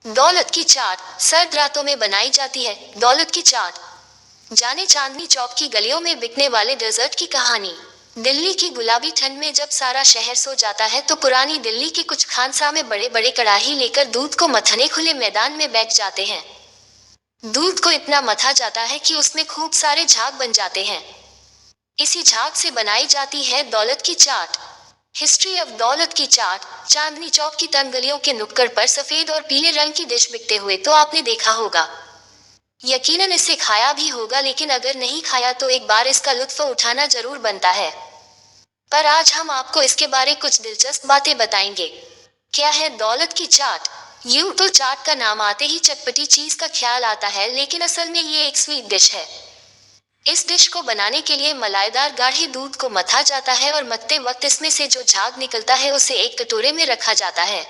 दौलत की चाट सर्द रातों में बनाई जाती है। दौलत की चाट, जाने चांदनी चौक की गलियों में बिकने वाले डेजर्ट की कहानी। दिल्ली की गुलाबी ठंड में जब सारा शहर सो जाता है तो पुरानी दिल्ली के कुछ खानसामे बड़े बड़े कड़ाही लेकर दूध को मथने खुले मैदान में बैठ जाते हैं। दूध को इतना मथा जाता है कि उसमें खूब सारे झाग बन जाते हैं। इसी झाग से बनाई जाती है दौलत की चाट। हिस्ट्री ऑफ दौलत की चाट। चांदनी चौक की तंग गलियों के नुक्कड़ पर सफेद और पीले रंग की डिश बिकते हुए तो आपने देखा होगा। यकीनन इसे खाया भी होगा, लेकिन अगर नहीं खाया तो एक बार इसका लुत्फ उठाना जरूर बनता है। पर आज हम आपको इसके बारे कुछ दिलचस्प बातें बताएंगे। क्या है दौलत की चाट? यूं तो चाट का नाम आते ही चटपटी चीज का ख्याल आता है, लेकिन असल में ये एक स्वीट डिश है। इस डिश को बनाने के लिए मलाईदार गाढ़े दूध को मथा जाता है और मथते वक्त इसमें से जो झाग निकलता है उसे एक कटोरे में रखा जाता है।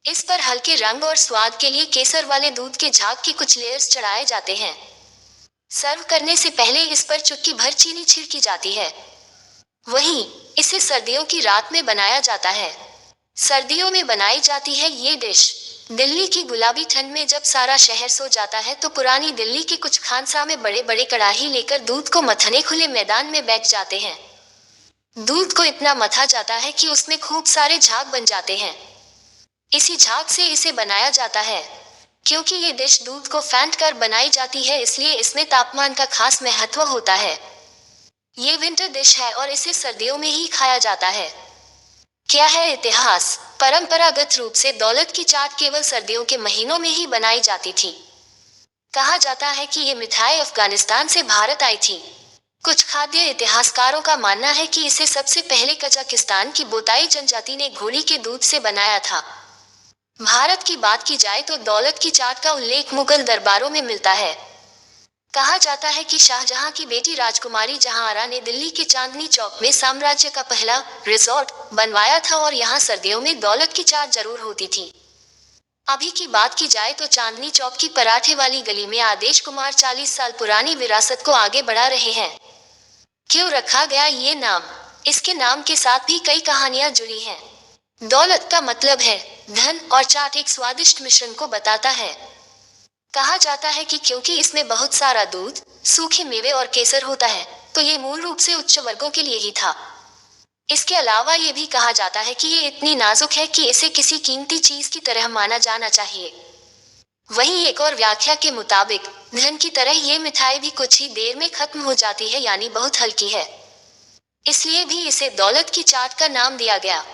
इस पर हल्के रंग और स्वाद के लिए केसर वाले दूध के झाग के कुछ लेयर्स चढ़ाए जाते हैं। सर्व करने से पहले इस पर चुटकी भर चीनी छिड़की जाती है। वहीं इसे सर्दियों की रात में बनाया जाता है। सर्दियों में बनाई जाती है ये डिश। दिल्ली की गुलाबी ठंड में जब सारा शहर सो जाता है तो पुरानी दिल्ली के कुछ खानसामे बड़े बड़े कड़ाही लेकर दूध को मथने खुले मैदान में बैठ जाते हैं। दूध को इतना मथा जाता है कि उसमें खूब सारे झाग बन जाते हैं। इसी झाग से इसे बनाया जाता है। क्योंकि ये डिश दूध को फेंट कर बनाई जाती है, इसलिए इसमें तापमान का खास महत्व होता है। ये विंटर डिश है और इसे सर्दियों में ही खाया जाता है। क्या है इतिहास? परंपरागत रूप से दौलत की चाट केवल सर्दियों के महीनों में ही बनाई जाती थी। कहा जाता है कि ये मिठाई अफगानिस्तान से भारत आई थी। कुछ खाद्य इतिहासकारों का मानना है कि इसे सबसे पहले कजाकिस्तान की बोताई जनजाति ने घोड़ी के दूध से बनाया था। भारत की बात की जाए तो दौलत की चाट का उल्लेख मुगल दरबारों में मिलता है। कहा जाता है कि शाहजहां की बेटी राजकुमारी जहांआरा ने दिल्ली के चांदनी चौक में साम्राज्य का पहला रिजॉर्ट बनवाया था और यहां सर्दियों में दौलत की चाट जरूर होती थी। अभी की बात की जाए तो चांदनी चौक की पराठे वाली गली में आदेश कुमार 40 साल पुरानी विरासत को आगे बढ़ा रहे हैं। क्यों रखा गया ये नाम? इसके नाम के साथ भी कई कहानियां जुड़ी हैं। दौलत का मतलब है धन और चाट एक स्वादिष्ट मिश्रण को बताता है। कहा जाता है कि क्योंकि इसमें बहुत सारा दूध, सूखे मेवे और केसर होता है, तो ये मूल रूप से उच्च वर्गों के लिए ही था। इसके अलावा ये भी कहा जाता है कि ये इतनी नाजुक है कि इसे किसी कीमती चीज की तरह माना जाना चाहिए। वहीं एक और व्याख्या के मुताबिक धन की तरह ये मिठाई भी कुछ ही देर में खत्म हो जाती है, यानी बहुत हल्की है। इसलिए भी इसे दौलत की चाट का नाम दिया गया।